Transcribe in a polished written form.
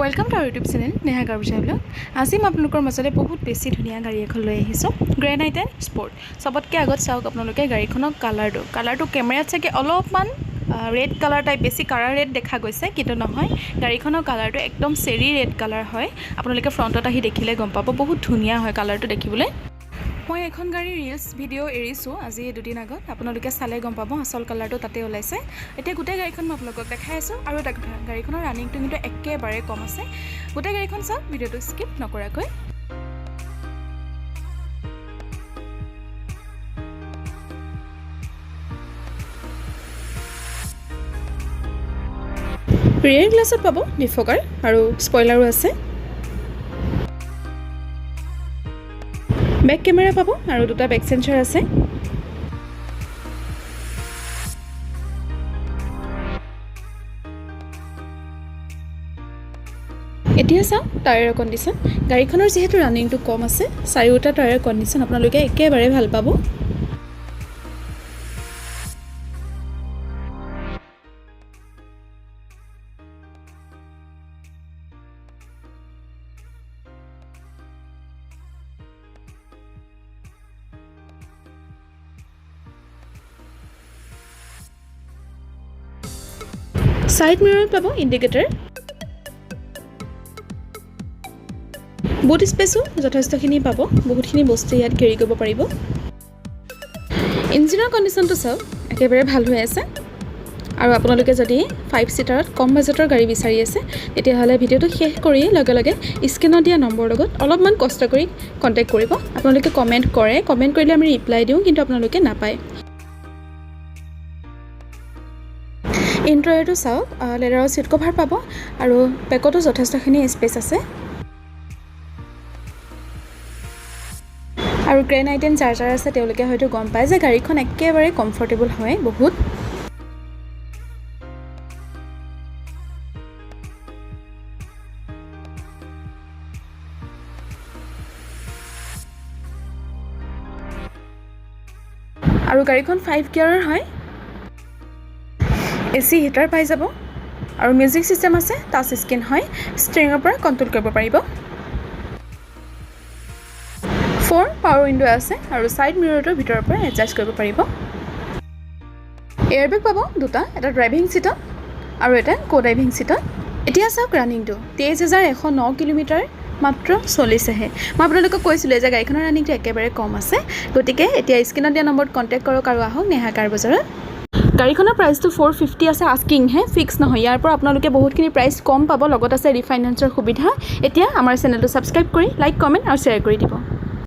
Welcome to our YouTube channel Neha Garucha blog. आज मैं आपलोकर मजले बहुत बेसि धुनिया गाड़ी एखन লৈ আহিছো ग्रैंड आई 10 स्पोर्ट। सबतके आगत चाওক आपलोके गाड़ीखনৰ कालारটো केमेरात चागे अलपमान रेड कलर टाइप बेसि कारा रेड देखा গৈছে কিন্তু নহয় गाड़ीखনৰ कालारটো एकदम सेरी रेड कलर হয়। आपलोके फ्रंटत आহি দেখিলে গম পাব बहुत धुनिया হয় कालारটো দেখিবলৈ। मैं एखन गाड़ी रिल्स भिडिओ एरिसो आज दुदिन आगत आपलोके साले गम पाब आसल कलरটো ताते ओलाइছে। এতিয়া গোটেই গাড়ীখন মই আপোনালোকক দেখাই আছো আৰু এটা কথা গাড়ীখনৰ ৰানিংটো কিন্তু একেবাৰে কম আছে। গোটেই গাড়ীখন চাওক ভিডিওটো স্কিপ নকৰাকৈ। रियर ग्लासत पाব ডিফগাৰ আৰু স্পয়লাৰো আছে। बैक कैमेरा पाबो और दुटा बैक सेंसर আছে। এতিয়া চাও টায়াৰৰ কন্ডিশন। গাড়ীখনৰ যেহেতু ৰানিংটো কম আছে চাৰিওটা টায়াৰৰ কন্ডিশন আপোনালোকে একেবাৰে ভাল পাব। साइड मिरर पाबो इंडिकेटर। बुट स्पेसो যথেষ্টখিনি পাব, বহুতখিনি বস্তু ইয়াত কেৰি কৰিব পাৰিব। ইঞ্জিনৰ কন্ডিশনটো চাওক একেবাৰে ভাল হৈ আছে। আৰু আপোনালোকে যদি 5 সিটাৰত কম বাজেটৰ গাড়ী বিচাৰি আছে তেতিয়াহ'লে ভিডিওটো শেষ কৰি লগে লগে স্ক্ৰিনত দিয়া নম্বৰ লগত অলপমান কষ্ট কৰি কন্টাক্ট কৰিব। আপোনালোকে কমেন্ট কৰিলে আমি ৰিপ্লাই দিওঁ কিন্তু আপোনালোকে নাপায়। ইন্টেৰিয়ৰটো চাওক লেদাৰৰ সিট কভাৰ পাব আৰু পেকতো যথেষ্টখিনি স্পেচ আছে। আৰু গ্ৰেণ্ড আই 10 চাৰ্জাৰ আছে, তেওঁলোকে হয়তো গম পায় যে গাড়ীখন একেবাৰে কমফৰ্টেবল হয় বহুত। আৰু গাড়ীখন 5 গিয়াৰৰ হয়। एसी हिटार पाई যাব और म्यूजिक सिस्टम আছে, टाच स्क्रीन হয়, स्ट्रिंगर पर कंट्रोल কৰিব পাৰিব। 4 पावर विंडो আছে और साइड मिररটো ভিতৰৰ পৰা এডজাস্ট কৰিব পাৰিব। এয়াৰবেগ পাব দুটা, এটা ড্ৰাইভিং সিটত আৰু এটা কো ড্ৰাইভিং সিটত। এতিয়া চাওক ৰানিংটো 23109 কিলোমিটাৰ মাত্ৰ চলিছেহে। মই আপোনালোকক কৈছিলোঁ যে গাড়ীখনৰ ৰানিংটো একেবাৰে কম আছে, গতিকে এতিয়া স্ক্ৰিনত দিয়া নম্বৰত কন্টেক্ট কৰক আৰু আহক নেহা কাৰ বজাৰত। গাড়ীখনৰ প্ৰাইসটো 450 আছে, আস্কিং হে, ফিক্স নহয়। ইয়াৰ পৰা আপোনালোকে বহুতখিনি প্ৰাইস কম পাব, লগত আছে ৰিফাইনেন্সৰ সুবিধা। এতিয়া আমাৰ চেনেলটো সাবস্ক্ৰাইব কৰি লাইক কমেন্ট আৰু শ্বেয়াৰ কৰি দিব।